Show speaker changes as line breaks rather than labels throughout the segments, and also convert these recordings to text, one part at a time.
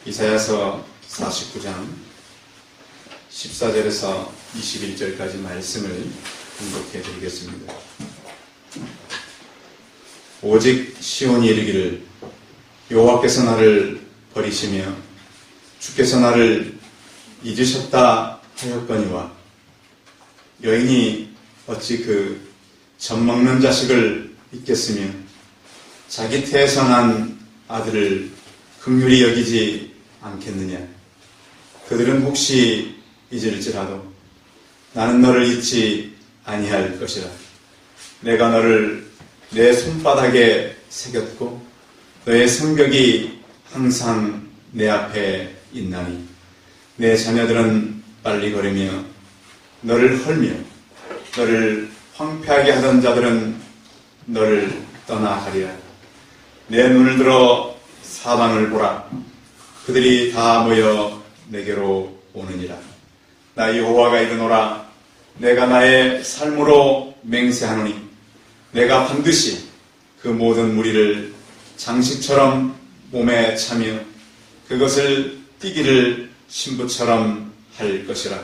이사야서 49장 14절에서 21절까지 말씀을 공독해 드리겠습니다. 오직 시온이 이르기를 여호와께서 나를 버리시며 주께서 나를 잊으셨다 하였거니와 여인이 어찌 그 젖먹는 자식을 잊겠으며 자기 태에서 난 아들을 긍휼히 여기지 않겠느냐. 그들은 혹시 잊을지라도 나는 너를 잊지 아니할 것이라. 내가 너를 내 손바닥에 새겼고 너의 성벽이 항상 내 앞에 있나니 내 자녀들은 빨리 걸으며 너를 헐며 너를 황폐하게 하던 자들은 너를 떠나가리라. 내 눈을 들어 사방을 보라. 그들이 다 모여 내게로 오느니라. 나 여호와가 이르노라. 내가 나의 삶으로 맹세하노니 내가 반드시 그 모든 무리를 장식처럼 몸에 차며 그것을 띠기를 신부처럼 할 것이라.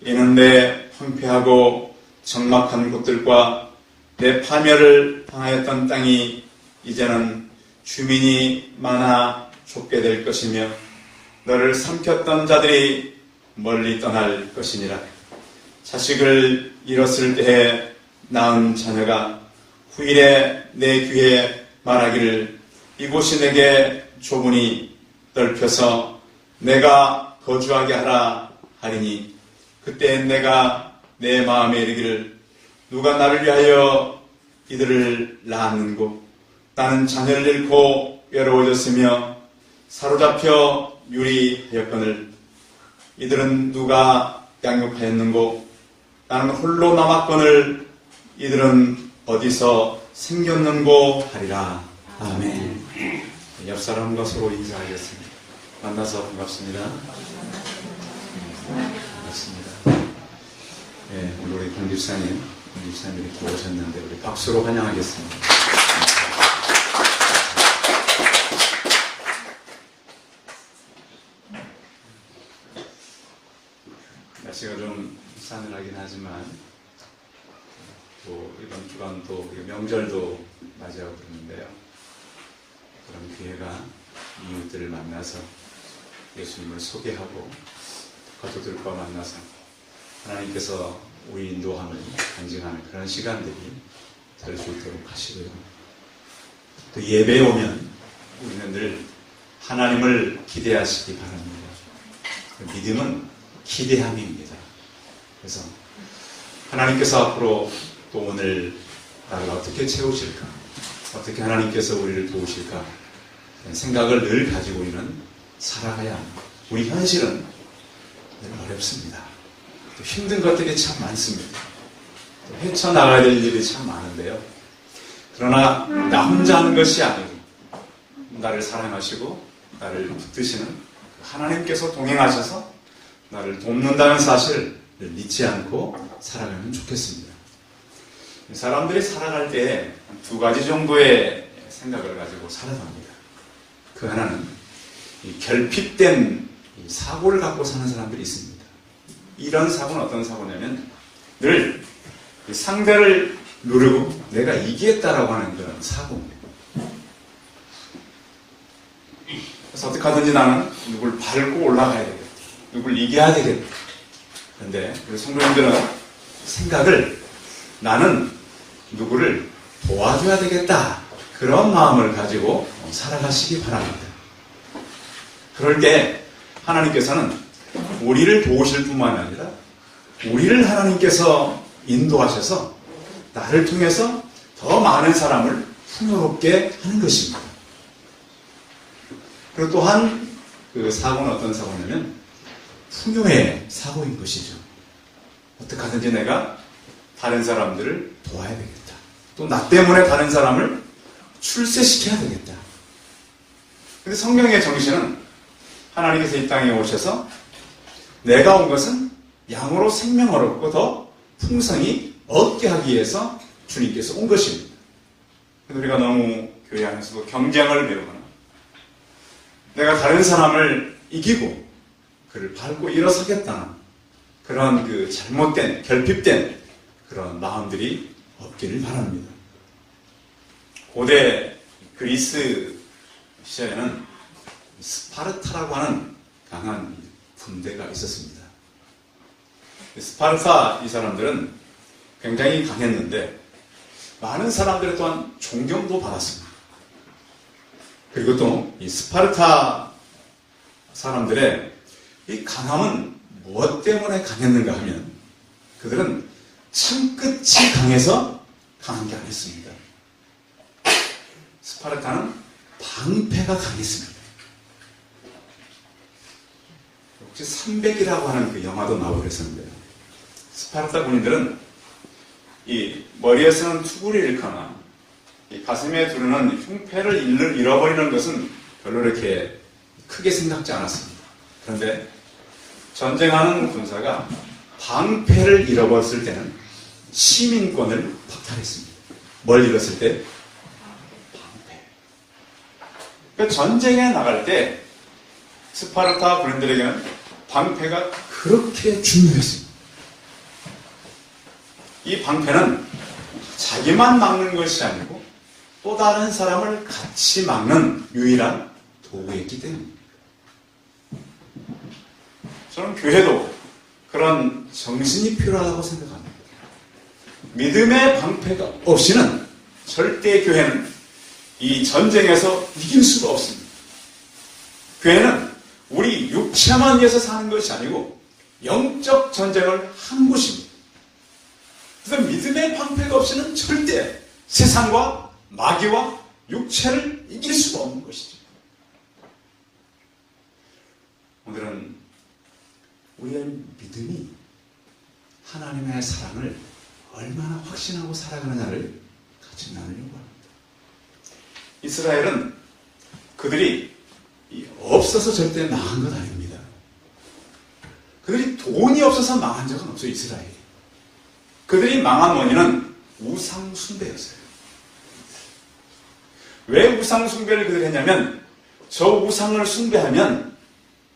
이는 내 황폐하고 적막한 곳들과 내 파멸을 당하였던 땅이 이제는 주민이 많아 좁게 될 것이며 너를 삼켰던 자들이 멀리 떠날 것이니라. 자식을 잃었을 때에 낳은 자녀가 후일에 내 귀에 말하기를 이곳이 내게 좁으니 넓혀서 내가 거주하게 하라 하리니 그때 내가 내 마음에 이르기를 누가 나를 위하여 이들을 낳았는고 나는 자녀를 잃고 외로워졌으며 사로잡혀 유리하였거늘 이들은 누가 양육하였는고 나는 홀로 남았거늘 이들은 어디서 생겼는고 하리라. 아멘. 옆 사람과 서로 인사하겠습니다. 만나서 반갑습니다. 반갑습니다. 네, 오늘 우리 공집사님이 또 오셨는데 우리 박수로 환영하겠습니다. 날씨가 좀 싸늘하긴 하지만 또 이번 주간 또 명절도 맞이하고 그러는데요. 그런 기회가 이웃들을 만나서 예수님을 소개하고 가족들과 만나서 하나님께서 우리 인도함을 간증하는 그런 시간들이 될 수 있도록 하시고요. 또 예배에 오면 우리는 늘 하나님을 기대하시기 바랍니다. 믿음은 기대함입니다. 그래서 하나님께서 앞으로 또 오늘 나를 어떻게 채우실까? 어떻게 하나님께서 우리를 도우실까? 생각을 늘 가지고 우리는 살아가야 합니다. 우리 현실은 늘 어렵습니다. 또 힘든 것들이 참 많습니다. 또 헤쳐나가야 될 일이 참 많은데요. 그러나 나 혼자 하는 것이 아니고 나를 사랑하시고 나를 붙드시는 하나님께서 동행하셔서 나를 돕는다는 사실을 잊지 않고 살아가면 좋겠습니다. 사람들이 살아갈 때 두 가지 정도의 생각을 가지고 살아갑니다. 그 하나는 결핍된 사고를 갖고 사는 사람들이 있습니다. 이런 사고는 어떤 사고냐면 늘 상대를 누르고 내가 이기겠다라고 하는 그런 사고입니다. 그래서 어떻게 하든지 나는 누굴 밟고 올라가야 되겠다. 누굴 이겨야 되겠다. 그런데 우리 성도님들은 생각을 나는 누구를 도와줘야 되겠다. 그런 마음을 가지고 살아가시기 바랍니다. 그럴 때 하나님께서는 우리를 도우실 뿐만 아니라 우리를 하나님께서 인도하셔서 나를 통해서 더 많은 사람을 풍요롭게 하는 것입니다. 그리고 또한 그 사고는 어떤 사고냐면 풍요의 사고인 것이죠. 어떻게 하든지 내가 다른 사람들을 도와야 되겠다. 또 나 때문에 다른 사람을 출세시켜야 되겠다. 근데 성경의 정신은 하나님께서 이 땅에 오셔서 내가 온 것은 양으로 생명을 얻고 더 풍성히 얻게 하기 위해서 주님께서 온 것입니다. 우리가 너무 교회 안에서도 경쟁을 배우거나 내가 다른 사람을 이기고 그를 밟고 일어서겠다는 그런 그 잘못된, 결핍된 그런 마음들이 없기를 바랍니다. 고대 그리스 시절에는 스파르타라고 하는 강한 군대가 있었습니다. 스파르타 이 사람들은 굉장히 강했는데 많은 사람들의 또한 존경도 받았습니다. 그리고 또 이 스파르타 사람들의 이 강함은 무엇 때문에 강했는가 하면 그들은 창끝이 강해서 강한 게 아니었습니다. 스파르타는 방패가 강했습니다. 혹시 300이라고 하는 그 영화도 나오고 그랬었는데요. 스파르타 군인들은 이 머리에 쓰는 투구리를 잃거나 이 가슴에 두르는 흉패를 잃어버리는 것은 별로 이렇게 크게 생각지 않았습니다. 그런데 전쟁하는 군사가 방패를 잃어버렸을 때는 시민권을 박탈했습니다. 뭘 잃었을 때? 방패. 그러니까 전쟁에 나갈 때 스파르타 군인들에게는 방패가 그렇게 중요했습니다. 이 방패는 자기만 막는 것이 아니고 또 다른 사람을 같이 막는 유일한 도구였기 때문입니다. 저는 교회도 그런 정신이 필요하다고 생각합니다. 믿음의 방패가 없이는 절대 교회는 이 전쟁에서 이길 수가 없습니다. 교회는 우리 육체만 위해서 사는 것이 아니고 영적 전쟁을 한 곳입니다. 그래서 믿음의 방패가 없이는 절대 세상과 마귀와 육체를 이길 수가 없는 것이죠. 오늘은 우리의 믿음이 하나님의 사랑을 얼마나 확신하고 살아가느냐를 같이 나누려고 합니다. 이스라엘은 그들이 없어서 절대 망한 것 아닙니다. 그들이 돈이 없어서 망한 적은 없어요, 이스라엘이. 그들이 망한 원인은 우상 숭배였어요. 왜 우상 숭배를 그들이 했냐면 저 우상을 숭배하면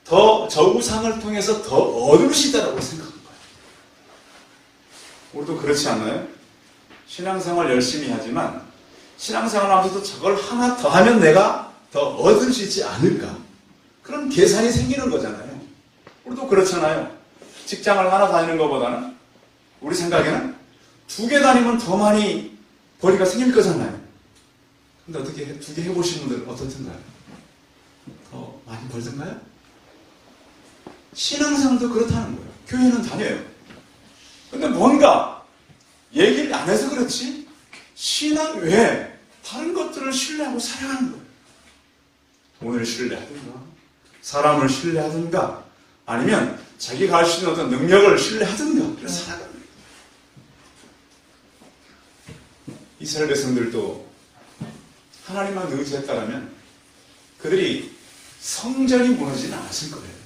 저 우상을 통해서 더 얻을 수 있다고 생각한 거예요. 우리도 그렇지 않나요? 신앙생활 열심히 하지만 신앙생활 하면서도 저걸 하나 더 하면 내가 더 얻을 수 있지 않을까? 그런 계산이 생기는 거잖아요. 우리도 그렇잖아요. 직장을 하나 다니는 것보다는 우리 생각에는 2개 다니면 더 많이 벌이가 생길 거잖아요. 근데 어떻게 2개 해보신 분들 어떻던가요? 더 많이 벌던가요? 신앙생활도 그렇다는 거예요. 교회는 다녀요. 근데 뭔가 얘기를 안 해서 그렇지 신앙 외에 다른 것들을 신뢰하고 살아가는 거예요. 돈을 신뢰하든가 사람을 신뢰하든가 아니면 자기가 할 수 있는 어떤 능력을 신뢰하든가 그래서 살아가는 거예요. 이스라엘 백성들도 하나님만 의지했다면 그들이 성전이 무너지진 않았을 거예요.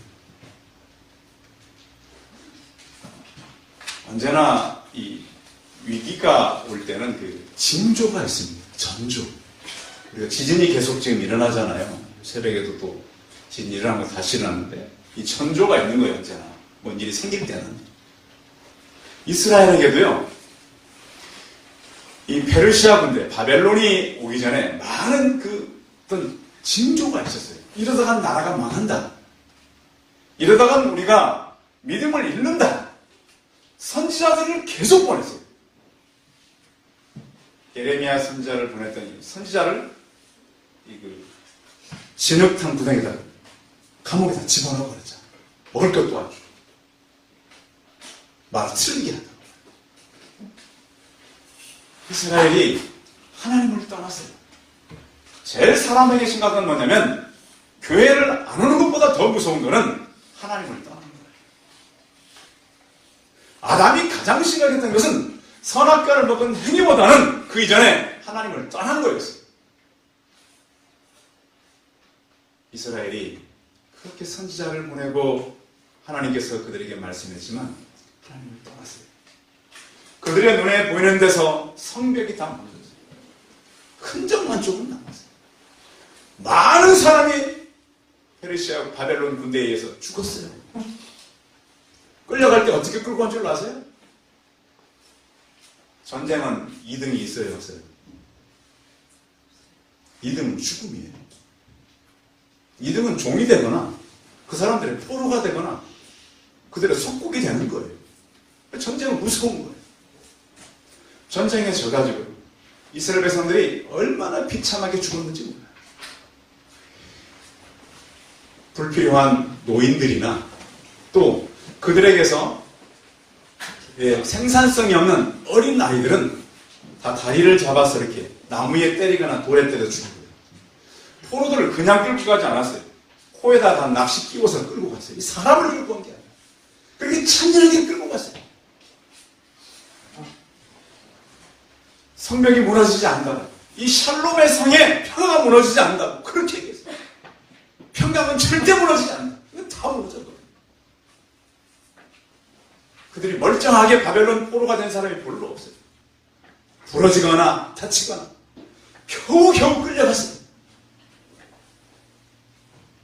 언제나 이 위기가 올 때는 그 징조가 있습니다. 전조. 우리가 지진이 계속 지금 일어나잖아요. 새벽에도 또 지진 일어나면 다시 일어나는데 이 전조가 있는 거예요. 언제나. 뭔 일이 생길 때는. 이스라엘에게도요. 이 페르시아 군대, 바벨론이 오기 전에 많은 그 어떤 징조가 있었어요. 이러다간 나라가 망한다. 이러다간 우리가 믿음을 잃는다. 선지자들을 계속 보냈어요. 예레미야 선지자를 보냈더니 선지자를 진흙탕 구덩이에다 감옥에다 집어넣어 버렸잖아. 먹을 것도 안 주고 말을 틀리게 한다. 이스라엘이 하나님을 떠났어요. 제일 사람에게 심각한 건 뭐냐면 교회를 안 오는 것보다 더 무서운 거는 하나님을 떠나는 거예요. 아담이 가장 심각했던 것은 선악과를 먹은 행위보다는 그 이전에 하나님을 떠난 거였어요. 이스라엘이 그렇게 선지자를 보내고 하나님께서 그들에게 말씀했지만 하나님을 떠났어요. 그들의 눈에 보이는 데서 성벽이 다 무너졌어요. 흔적만 조금 남았어요. 많은 사람이 페르시아 바벨론 군대에 의해서 죽었어요. 끌려갈 때 어떻게 끌고 간 줄 아세요? 전쟁은 2등이 있어요, 없어요? 2등은 죽음이에요. 2등은 종이 되거나 그 사람들의 포로가 되거나 그들의 속국이 되는 거예요. 전쟁은 무서운 거예요. 전쟁에 져가지고 이스라엘 백성들이 얼마나 비참하게 죽었는지 몰라요. 불필요한 노인들이나 또 그들에게서 생산성이 없는 어린 아이들은 다 다리를 잡아서 이렇게 나무에 때리거나 돌에 때려 죽어요. 포로들을 그냥 끌고 가지 않았어요. 코에다 다 낚시 끼워서 끌고 갔어요. 이 사람을 끌고 간 게 아니에요. 그렇게 찬연하게 끌고 갔어요. 성벽이 무너지지 않는다고. 이 샬롬의 성에 평화가 무너지지 않는다고. 그렇게 얘기했어요. 평강은 절대 무너지지 않는다. 이건 다 무너져. 그들이 멀쩡하게 바벨론 포로가 된 사람이 별로 없어요. 부러지거나 다치거나 겨우겨우 끌려갔어요.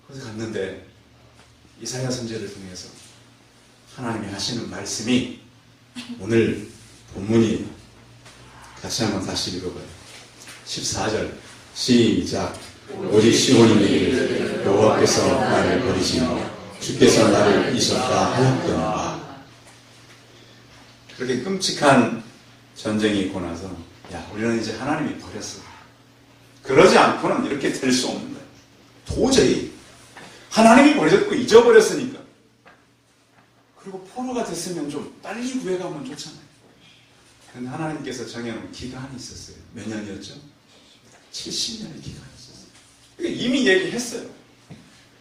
거기서 갔는데 이사야 선지자를 통해서 하나님이 하시는 말씀이 오늘 본문이 같이 한번 다시 읽어봐요. 14절 시작. 오직 시온이 이르기를 여호와께서 나를 버리시며 주께서 나를 잊었다 하였더라. 그렇게 끔찍한 전쟁이 있고 나서 야, 우리는 이제 하나님이 버렸어. 그러지 않고는 이렇게 될 수 없는 거예요. 도저히 하나님이 버렸고 잊어버렸으니까. 그리고 포로가 됐으면 좀 빨리 구해가면 좋잖아요. 근데 하나님께서 정해놓은 기간이 있었어요. 몇 년이었죠? 70년의 기간이 있었어요. 그러니까 이미 얘기했어요.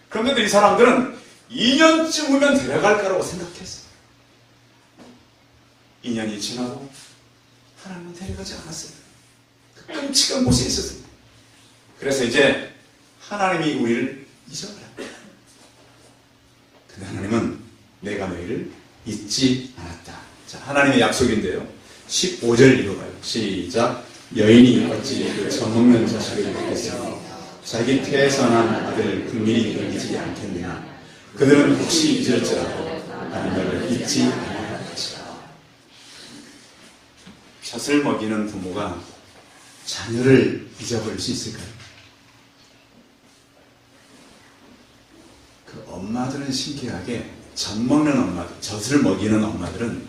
그런데도 이 사람들은 2년쯤 후면 데려갈 거라고 생각했어요. 2년이 지나도 하나님은 데려가지 않았어요. 그 끔찍한 곳에 있었어요. 그래서 이제 하나님이 우리를 잊어버려요. 근데 하나님은 내가 너희를 잊지 않았다. 자, 하나님의 약속인데요. 15절 읽어봐요. 시작. 여인이 어찌 그 젖먹는 자식을 낳겠으며 자기 태에서 난 아들을 긍휼히 여기지 않겠느냐. 그들은 혹시 잊을지라도 나는 너를 잊지 않을 것이다. 젖을 먹이는 부모가 자녀를 잊어버릴 수 있을까요? 그 엄마들은 신기하게 젖 먹는 엄마들, 젖을 먹이는 엄마들은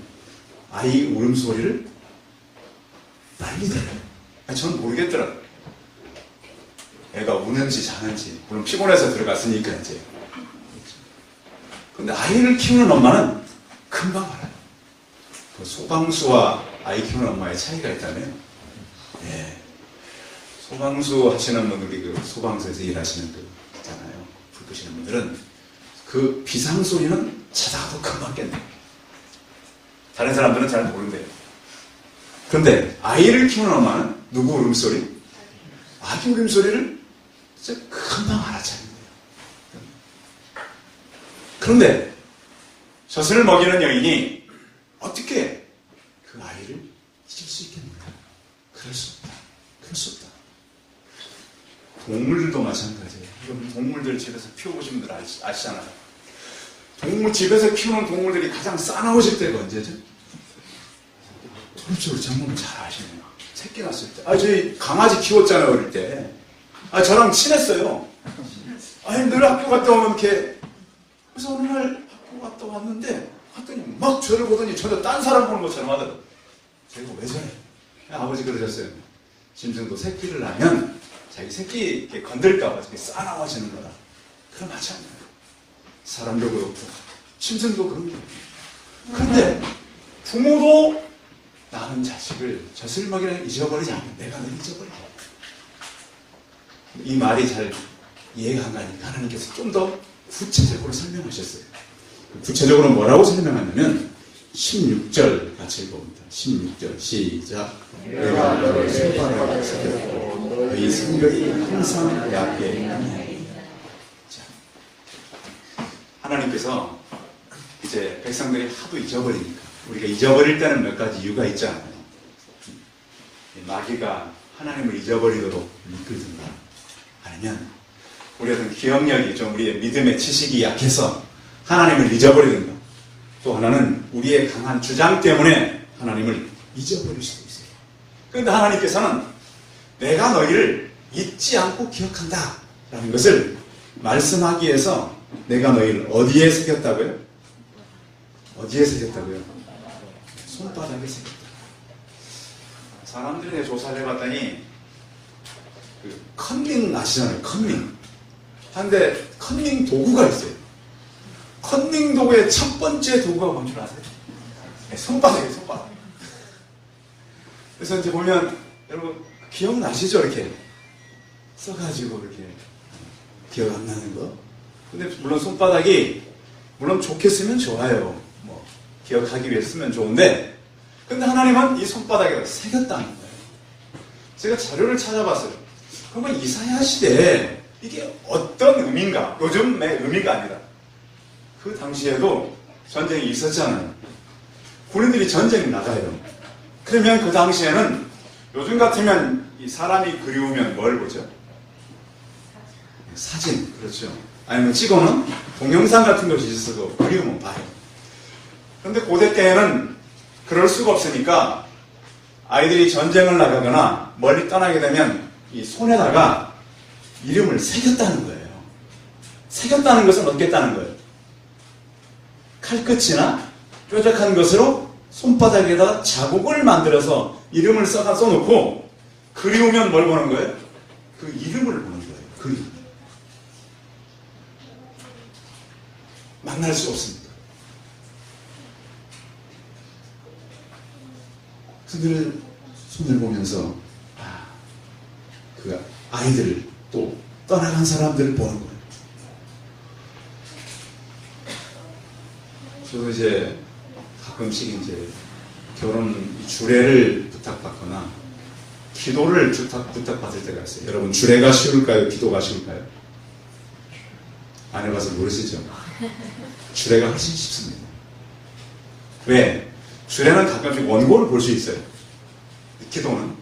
아이 울음소리를 빨리 들어요. 저는 모르겠더라고요. 애가 우는지 자는지. 물론 피곤해서 들어갔으니까 이제. 근데 아이를 키우는 엄마는 금방 알아요. 그 소방수와 아이 키우는 엄마의 차이가 있다면, 예. 소방수 하시는 분들이 그 소방서에서 일하시는 그 있잖아요. 불 끄시는 분들은 그 비상 소리는 자다가도 금방 깼네요. 다른 사람들은 잘 모른대요. 그런데 아이를 키우는 엄마는 누구 울음소리? 아기 울음소리를 진짜 금방 알아차린대요. 그런데 젖을 먹이는 여인이 어떻게 그 아이를 잊을 수 있겠는가? 그럴 수 없다. 그럴 수 없다. 동물들도 마찬가지예요. 여러분 동물들 집에서 키워보신 분들 아시잖아요. 집에서 키우는 동물들이 가장 싸나워질 때가 언제죠? 그렇죠. 우리 장모님 잘 아시네요. 새끼 낳았을 때. 저희 강아지 키웠잖아요, 어릴 때. 저랑 친했어요. 늘 학교 갔다 오면 이렇게. 그래서 어느 날 학교 갔다 왔는데, 갔더니 막 저를 보더니 전혀 딴 사람 보는 것처럼 하더라고요. 제가 왜 저래? 아버지 그러셨어요. 짐승도 새끼를 낳으면 자기 새끼 이렇게 건들까봐 이렇게 싸나워지는 거다. 그럼 마찬가지예요. 사람도 그렇고, 짐승도 그런 거예요. 그런데 부모도 낳은 자식을 젖을 먹이는 잊어버리지 않으면 내가 널 잊어버려. 이 말이 잘 이해가 안 가니까 하나님께서 좀 더 구체적으로 설명하셨어요. 구체적으로 뭐라고 설명하냐면 16절 같이 읽어봅니다. 16절 시작. 내가 너를 손바닥에 새겼고 너희 성벽이 항상 내 앞에 있나니. 하나님께서 이제 백성들이 하도 잊어버리니까 우리가 잊어버릴 때는 몇 가지 이유가 있잖아요. 마귀가 하나님을 잊어버리도록 이끌든가 아니면 우리 어떤 기억력이 좀 우리의 믿음의 지식이 약해서 하나님을 잊어버리는 것. 또 하나는 우리의 강한 주장 때문에 하나님을 잊어버릴 수도 있어요. 그런데 하나님께서는 내가 너희를 잊지 않고 기억한다 라는 것을 말씀하기 위해서 내가 너희를 어디에 새겼다고요? 어디에 새겼다고요? 손바닥에 새겼다. 사람들이 조사를 해봤더니 그 컨닝 아시잖아요. 컨닝. 한데 컨닝 도구가 있어요. 컨닝 도구의 첫 번째 도구가 뭔 줄 아세요? 네, 손바닥이에요. 손바닥. 그래서 이제 보면 여러분 기억나시죠? 이렇게 써가지고 이렇게 기억 안 나는 거. 근데 물론 손바닥이 물론 좋게 쓰면 좋아요. 뭐 기억하기 위해 쓰면 좋은데, 근데 하나님은 이 손바닥에다 새겼다는 거예요. 제가 자료를 찾아봤어요. 그러면 이사야 시대에 이게 어떤 의미인가? 요즘의 의미가 아니라 그 당시에도 전쟁이 있었잖아요. 군인들이 전쟁에 나가요. 그러면 그 당시에는 요즘 같으면 이 사람이 그리우면 뭘 보죠? 사진, 그렇죠. 아니면 찍어놓은 동영상 같은 것이 있어서 그리우면 봐요. 그런데 고대 때에는 그럴 수가 없으니까 아이들이 전쟁을 나가거나 멀리 떠나게 되면 이 손에다가 이름을 새겼다는 거예요. 새겼다는 것은 어떻겠다는 거예요? 칼끝이나 뾰족한 것으로 손바닥에다 자국을 만들어서 이름을 써놓고 그리우면 뭘 보는 거예요? 그 이름을 보는 거예요. 그리움. 만날 수 없습니다. 그들 손을 보면서 그 아이들을 또 떠나간 사람들을 보는 거예요. 저도 이제 가끔씩 이제 결혼 주례를 부탁받거나 기도를 부탁받을 때가 있어요. 여러분 주례가 쉬울까요? 기도가 쉬울까요? 안 해봐서 모르시죠? 주례가 훨씬 쉽습니다. 왜? 주례는 가끔씩 원고를 볼 수 있어요. 기도는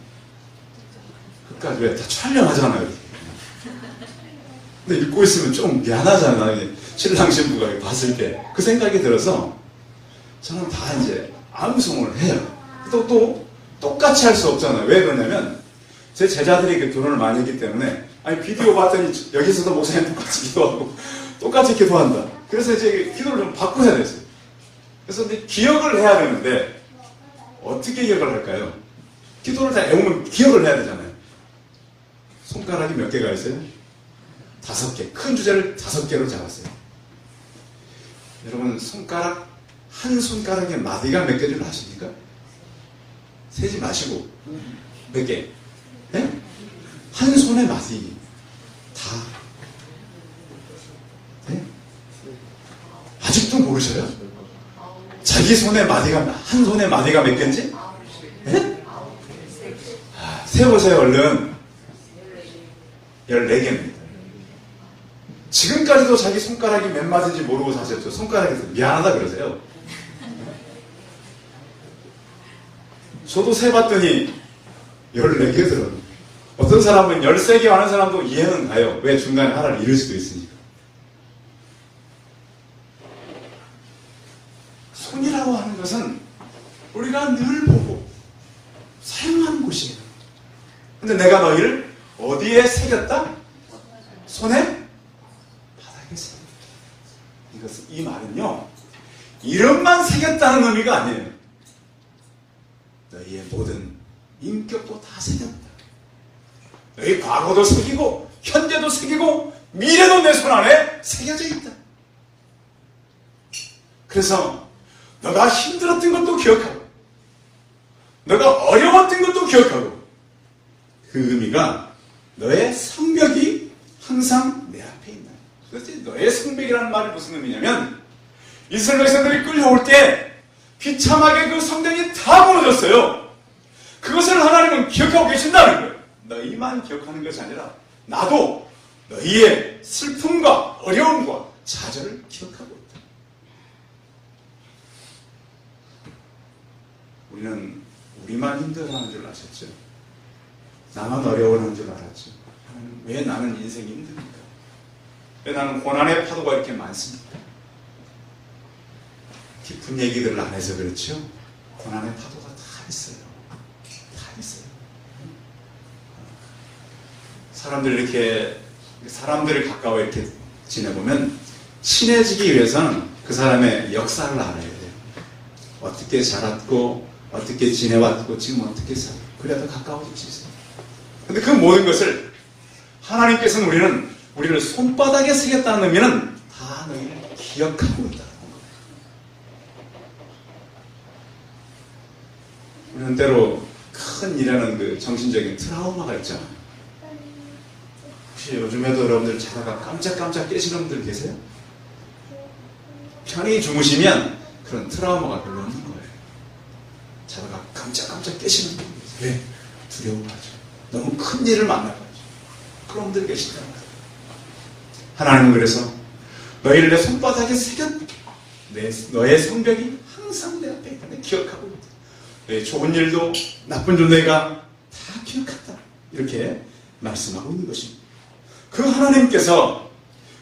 끝까지 왜 다 촬영하잖아요. 근데 읽고 있으면 좀 미안하잖아요. 신랑 신부가 봤을 때 그 생각이 들어서 저는 다 이제 암송을 해요. 또 똑같이 할 수 없잖아요. 왜 그러냐면 제 제자들이 그 결혼을 많이 했기 때문에 아니 비디오 봤더니 여기서도 목사님 똑같이 기도하고 똑같이 기도한다. 그래서 이제 기도를 좀 바꾸어야 됐어요. 그래서 이제 기억을 해야 되는데 어떻게 기억을 할까요? 기도를 다 외우면 기억을 해야 되잖아요. 손가락이 몇 개가 있어요? 5개. 큰 주제를 5개로 잡았어요. 여러분 손가락 한 손가락에 마디가 몇 개인 줄 아십니까? 세지 마시고 몇 개? 네? 한 손에 마디 다. 네? 아직도 모르셔요? 자기 손에 마디가 한 손에 마디가 몇 개인지? 네? 세보세요 얼른. 14개입니다. 지금까지도 자기 손가락이 몇 마디인지 모르고 사셨죠? 손가락에서 미안하다 그러세요. 저도 세봤더니 14개더라고요. 어떤 사람은 13개 하는 사람도 이해는 가요. 왜 중간에 하나를 잃을 수도 있으니까. 손이라고 하는 것은 우리가 늘 보고 사용하는 곳이에요. 근데 내가 너희를 어디에 새겼다? 손에? 바닥에 새겼다. 이 말은요, 이름만 새겼다는 의미가 아니에요. 너희의 모든 인격도 다 새겼다. 너희 과거도 새기고, 현재도 새기고, 미래도 내 손 안에 새겨져 있다. 그래서 너가 힘들었던 것도 기억하고, 너가 어려웠던 것도 기억하고, 그 의미가 너의 성벽이 항상 내 앞에 있다. 도대체 너의 성벽이라는 말이 무슨 의미냐면 이스라엘 백성들이 끌려올 때 비참하게 그 성전이 다 무너졌어요. 그것을 하나님은 기억하고 계신다는 거예요. 너희만 기억하는 것이 아니라 나도 너희의 슬픔과 어려움과 좌절을 기억하고 있다. 우리는 우리만 힘들어하는 줄 아셨죠? 나만 어려워하는 줄 알았죠. 왜 나는 인생이 힘듭니까? 사고가 이렇게 많습니까? 깊은 얘기들을 안 해서 그렇죠. 고난의 파도가 다 있어요. 다 있어요. 사람들을 가까워 이렇게 지내보면 친해지기 위해서는 그 사람의 역사를 알아야 돼요. 어떻게 자랐고, 어떻게 지내왔고, 지금 어떻게 살고, 그래야 더 가까워질 수 있어요. 근데 그 모든 것을 하나님께서는 우리를 손바닥에 새겼다는 의미는 다 너희를 기억하고 있다는 거예요. 우리는 때로 큰 일하는 그 정신적인 트라우마가 있잖아요. 혹시 요즘에도 여러분들 자다가 깜짝깜짝 깨시는 분들 계세요? 편히 주무시면 그런 트라우마가 별로 없는 거예요. 자다가 깜짝깜짝 깨시는 분들 계세요. 왜? 두려워하죠. 너무 큰 일을 만나가지고. 그런 분들 계신다는 거예요. 하나님은 그래서 너희를 내 손바닥에 새겼, 너의 성벽이 항상 내 앞에 있다. 기억하고 있다. 너의 좋은 일도 나쁜 일도 내가 다 기억한다. 이렇게 말씀하고 있는 것입니다. 그 하나님께서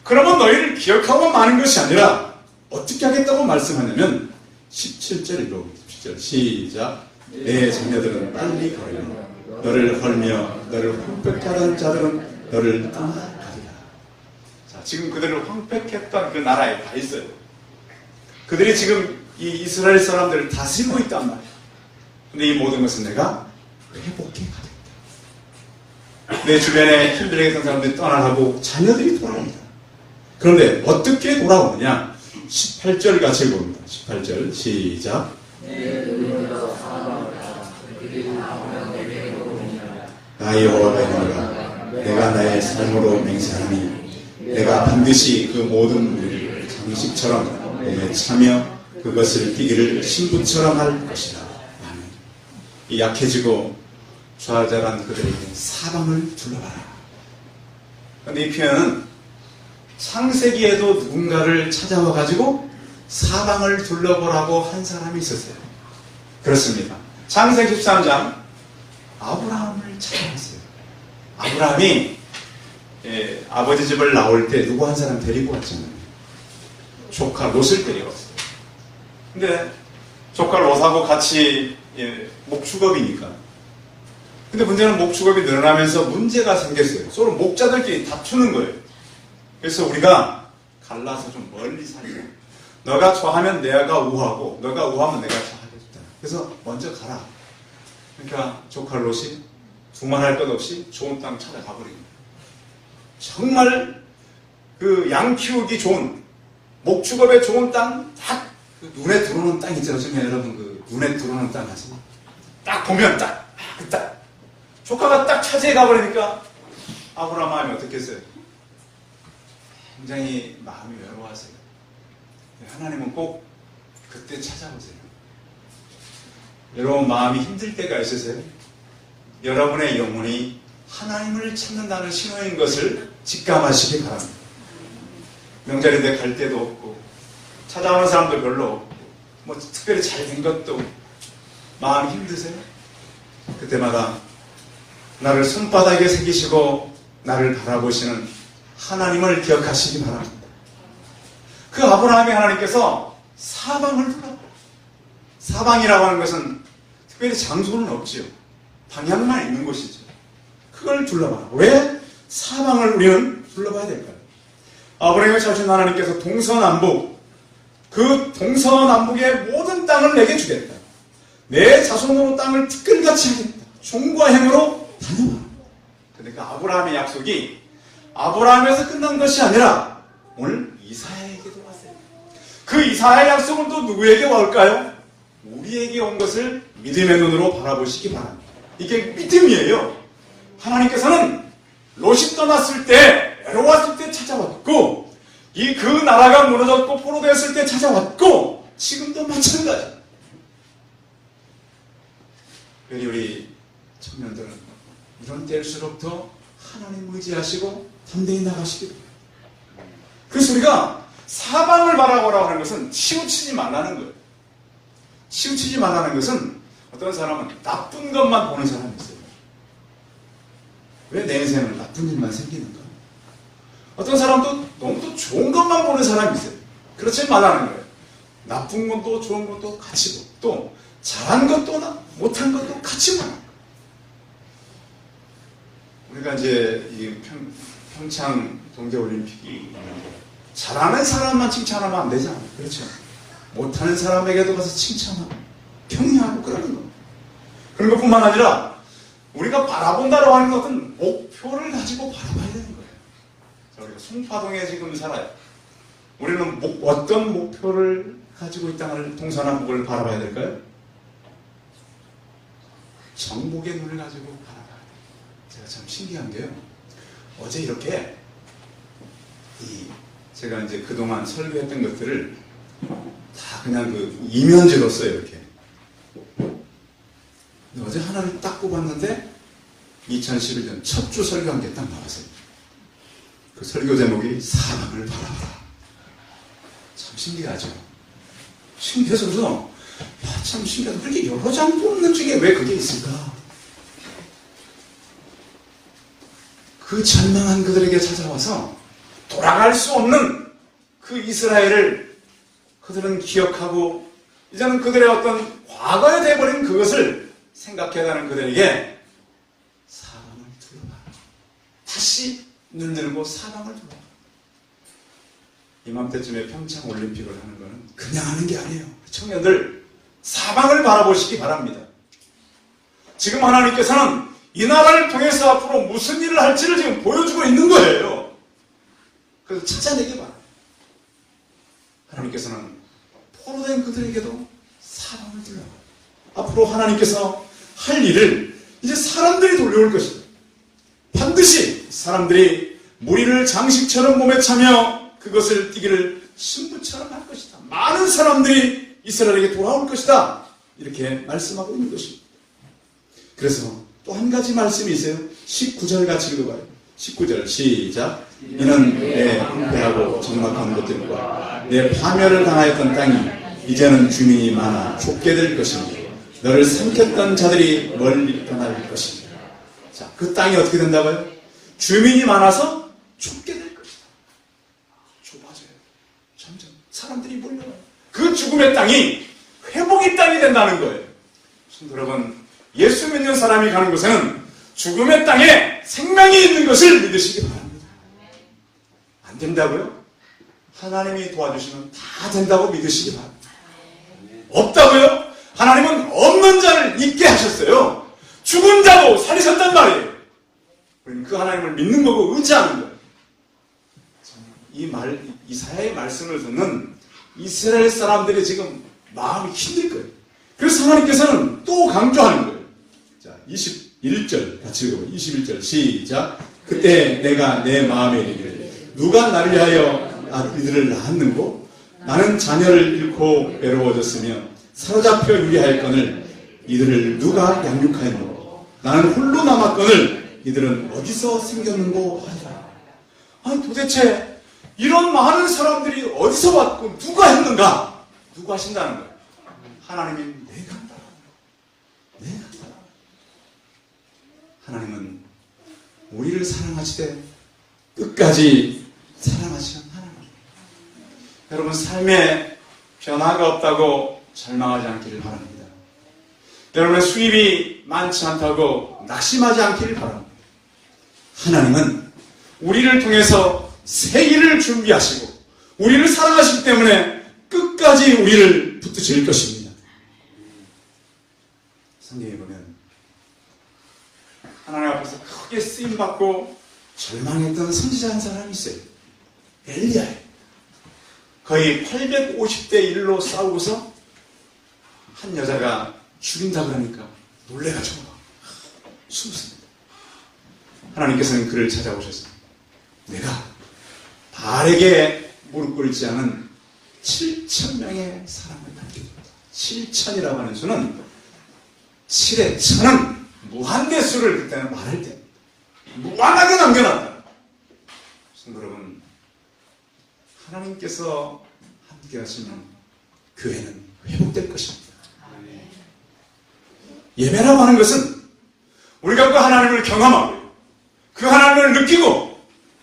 그러면 너희를 기억하고 마는 것이 아니라 어떻게 하겠다고 말씀하냐면 17절 읽어보십시오. 시작. 내 자녀들은 빨리 걸려 너를 헐며 너를 황폐하던 자들은 너를 떠나가리라. 자, 지금 그들을 황폐했던 그 나라에 가 있어요. 그들이 지금 이 이스라엘 사람들을 다스리고 있단 말이에요. 근데 이 모든 것은 내가 회복해 가겠다. 내 주변에 힘들게 했던 사람들이 떠나가고 자녀들이 돌아옵니다. 그런데 어떻게 돌아오느냐? 18절 같이 봅니다. 18절 시작. 나 여호와가 이르노라. 내가 나의 삶으로 맹세하니 내가 반드시 그 모든 무리를 장식처럼 몸에 차며 그것을 뛰기를 신부처럼 할 것이다. 아멘. 이 약해지고 좌절한 그들에게 사방을 둘러봐라. 그런데 이 표현은 창세기에도 누군가를 찾아와 가지고 사방을 둘러보라고 한 사람이 있었어요. 그렇습니다. 창세기 13장 아브라함을 찾아왔어요. 아브라함이 아버지 집을 나올 때 누구 한 사람 데리고 왔잖아요. 조카 롯을 데리고 왔어요. 근데 조카 롯하고 같이 목축업이니까. 근데 문제는 목축업이 늘어나면서 문제가 생겼어요. 서로 목자들끼리 다투는 거예요. 그래서 우리가 갈라서 좀 멀리 살자. 너가 좌하면 내가 우하고 너가 우하면 내가 좌하겠다. 그래서 먼저 가라. 그러니까 조카 롯이 두말할 것 없이 좋은 땅 찾아가 버린 거예요. 정말 그 양 키우기 좋은 목축업에 좋은 땅 딱 눈에 들어오는 땅 있잖아요. 지금 여러분 그 눈에 들어오는 땅 아시죠? 딱 보면 그 땅 조카가 딱 차지해 가버리니까 아브라함 마음이 어떻겠어요? 굉장히 마음이 외로워하세요. 하나님은 꼭 그때 찾아오세요. 여러분 마음이 힘들 때가 있으세요? 여러분의 영혼이 하나님을 찾는다는 신호인 것을 직감하시기 바랍니다. 명절인데 갈 데도 없고 찾아오는 사람도 별로 없고 뭐 특별히 잘 된 것도 없고 마음이 힘드세요? 그때마다 나를 손바닥에 새기시고 나를 바라보시는 하나님을 기억하시기 바랍니다. 그 아브라함의 하나님께서 사방을 둘러봐요. 사방이라고 하는 것은 특별히 장소는 없지요. 방향만 있는 곳이죠. 그걸 둘러봐요. 왜 사방을 우리는 둘러봐야 될까요? 아브라함을 찾으신 하나님께서 동서남북, 그 동서남북의 모든 땅을 내게 주겠다. 내 자손으로 땅을 티끌같이 하겠다. 종과 행으로 다녀와. 근데 그 아브라함의 약속이 아브라함에서 끝난 것이 아니라 오늘 이사야에게도 왔어요. 그 이사야의 약속은 또 누구에게 올까요? 우리에게 온 것을 믿음의 눈으로 바라보시기 바랍니다. 이게 믿음이에요. 하나님께서는 롯이 떠났을 때, 외로웠을 때 찾아왔고, 그 나라가 무너졌고 포로되었을 때 찾아왔고, 지금도 마찬가지. 우리 청년들은 이런 때일수록 더 하나님 의지하시고 담대히 나가시기 바랍니다. 그래서 우리가 사방을 바라보라고 하는 것은 치우치지 말라는 거예요. 치우치지 말라는 것은 어떤 사람은 나쁜 것만 보는 사람이 있어요. 왜 내 인생은 나쁜 일만 생기는가? 어떤 사람도 너무 또 좋은 것만 보는 사람이 있어요. 그렇지 말라는 거예요. 나쁜 것도 좋은 것도 같이 보고, 또 잘한 것도 못한 것도 같이 보고. 우리가 이제 이 평창 동계올림픽이 잘하는 사람만 칭찬하면 안 되잖아요. 그렇죠? 못하는 사람에게도 가서 칭찬하고 격려하고 그러는 거예요. 그런 것뿐만 아니라 우리가 바라본다라고 하는 것은 목표를 가지고 바라봐야 되는 거예요. 자, 우리가 송파동에 지금 살아요. 우리는 어떤 목표를 가지고 이 땅을 동서남북을 바라봐야 될까요? 정복의 눈을 가지고 바라봐야 돼요. 제가 참 신기한 게요. 어제 이렇게 제가 이제 그동안 설교했던 것들을 다 그냥 그 이면지로 써요, 이렇게. 근데 어제 하나를 딱 꼽았는데 2011년 첫 주 설교한 게 딱 나왔어요. 그 설교 제목이 사랑을 바라봐라. 참 신기하죠. 신기해서 그래서 참 신기하다. 그렇게 여러 장 뽑는 중에 왜 그게 있을까? 그 절망한 그들에게 찾아와서 돌아갈 수 없는 그 이스라엘을 그들은 기억하고 이제는 그들의 어떤 과거에 돼버린 그것을 생각해가는 그들에게 사랑을 둘러봐라. 다시 눈 들고 사랑을 둘러봐라. 이맘때쯤에 평창 올림픽을 하는 거는 그냥 하는 게 아니에요. 청년들 사방을 바라보시기 바랍니다. 지금 하나님께서는 이 나라를 통해서 앞으로 무슨 일을 할지를 지금 보여주고 있는 거예요. 그래서 찾아내기 바랍니다. 하나님께서는 포로된 그들에게도 사랑을 둘러봐요. 앞으로 하나님께서 할 일을 이제 사람들이 돌려올 것이다. 반드시 사람들이 무리를 장식처럼 몸에 차며 그것을 띠기를 신부처럼 할 것이다. 많은 사람들이 이스라엘에게 돌아올 것이다. 이렇게 말씀하고 있는 것입니다. 그래서 또 한 가지 말씀이 있어요. 19절 같이 읽어봐요. 19절 시작. 이는 내 황폐하고 적막한 것들과 내 파멸을 당하였던 땅이 이제는 주민이 많아 좁게 될 것입니다. 너를 삼켰던 자들이 멀리 떠날 것입니다. 자, 그 땅이 어떻게 된다고요? 주민이 많아서 좁게 될 것이다. 좁아져요. 점점 사람들이 몰려와요. 그 죽음의 땅이 회복의 땅이 된다는 거예요. 여러분, 예수 믿는 사람이 가는 곳에는 죽음의 땅에 생명이 있는 것을 믿으시기 바랍니다. 안 된다고요? 하나님이 도와주시면 다 된다고 믿으시기 바랍니다. 없다고요? 하나님은 없는 자를 있게 하셨어요. 죽은 자도 살리셨단 말이에요. 그 하나님을 믿는 거고 의지하는 거예요. 이사야의 말씀을 듣는 이스라엘 사람들이 지금 마음이 힘들 거예요. 그래서 하나님께서는 또 강조하는 거예요. 자, 21절 같이 읽어봐요. 21절 시작. 그때 내가 내 마음에 이르기를 누가 나를 위하여 이들을 낳았는고 나는 자녀를 잃고 외로워졌으며 사로잡혀 유리하였거늘 이들을 누가 양육하였는고 나는 홀로 남았거늘 이들은 어디서 생겼는고 하니라. 아니 도대체 이런 많은 사람들이 어디서 왔고 누가 했는가? 누가 하신다는 거예요? 하나님이 내가 한다. 내가 한다. 하나님은 우리를 사랑하시되 끝까지 사랑하시는 하나님. 여러분 삶에 변화가 없다고 절망하지 않기를 바랍니다. 여러분의 수입이 많지 않다고 낙심하지 않기를 바랍니다. 하나님은 우리를 통해서 새 일을 준비하시고 우리를 사랑하시기 때문에 끝까지 우리를 붙드실 것입니다. 성경에 보면 하나님 앞에서 크게 쓰임받고 절망했던 선지자 한 사람이 있어요. 엘리야예요. 거의 850대 1로 싸우고서 한 여자가 죽인다 그러니까 놀래가지고 숨습니다. 하나님께서는 그를 찾아오셔서 내가 바알에게 무릎 꿇지 않은 7,000명의 사람을 남겨둔다. 7,000이라고 하는 수는 7의 1,000은 무한대수를 그때는 말할 때 무한하게 남겨놨다. 성도 여러분, 하나님께서 함께 하시면 교회는 회복될 것입니다. 예배라고 하는 것은 우리가 그 하나님을 경험하고 그 하나님을 느끼고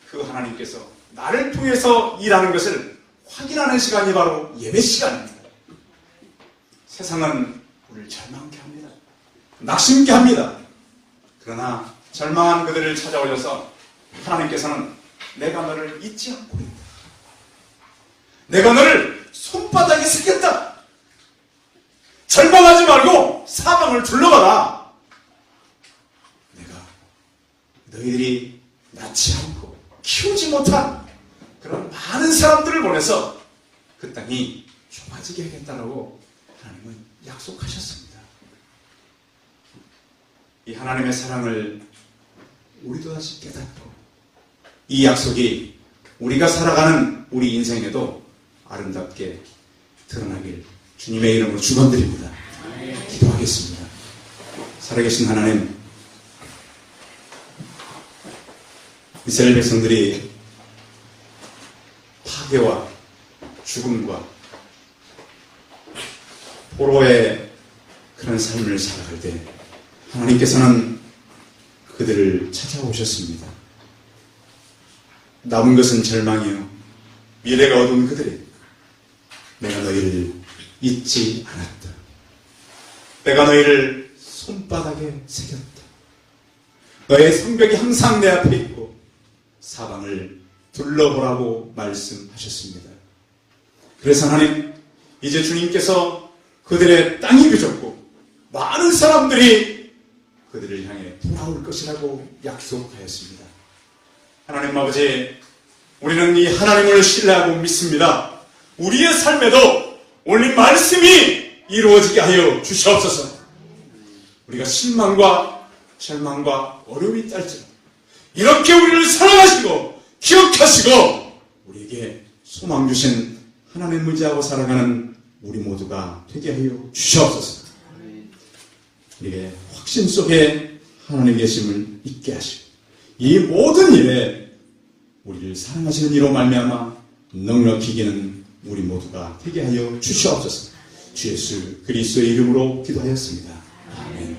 그 하나님께서 나를 통해서 일하는 것을 확인하는 시간이 바로 예배 시간입니다. 세상은 우리를 절망케 합니다. 낙심케 합니다. 그러나 절망한 그들을 찾아오셔서 하나님께서는 내가 너를 잊지 않고 있다. 내가 너를 손바닥에 새겼다. 절망하지 말고 사방을 둘러봐라. 내가 너희들이 낳지 않고 키우지 못한 그런 많은 사람들을 보내서 그 땅이 좁아지게 하겠다라고 하나님은 약속하셨습니다. 이 하나님의 사랑을 우리도 다시 깨닫고 이 약속이 우리가 살아가는 우리 인생에도 아름답게 드러나길 주님의 이름으로 축원드립니다. 기도하겠습니다. 살아계신 하나님, 이스라엘 백성들이 파괴와 죽음과 포로의 그런 삶을 살아갈 때 하나님께서는 그들을 찾아오셨습니다. 남은 것은 절망이요 미래가 어두운 그들이 내가 너희를 잊지 않았다. 내가 너희를 손바닥에 새겼다. 너의 성벽이 항상 내 앞에 있고 사방을 둘러보라고 말씀하셨습니다. 그래서 하나님, 이제 주님께서 그들의 땅이 비좁고 많은 사람들이 그들을 향해 돌아올 것이라고 약속하였습니다. 하나님 아버지, 우리는 이 하나님을 신뢰하고 믿습니다. 우리의 삶에도 오늘 말씀이 이루어지게 하여 주시옵소서. 우리가 실망과 절망과 어려움이 딸지라도 이렇게 우리를 사랑하시고 기억하시고 우리에게 소망 주신 하나님 의지하고 살아가는 우리 모두가 되게 하여 주시옵소서. 우리의 확신 속에 하나님 계심을 잊게 하시고 이 모든 일에 우리를 사랑하시는 이로 말미암아 넉넉히 이기는 우리 모두가 되게 하여 주시옵소서. 주 예수 그리스도의 이름으로 기도하였습니다. 아멘.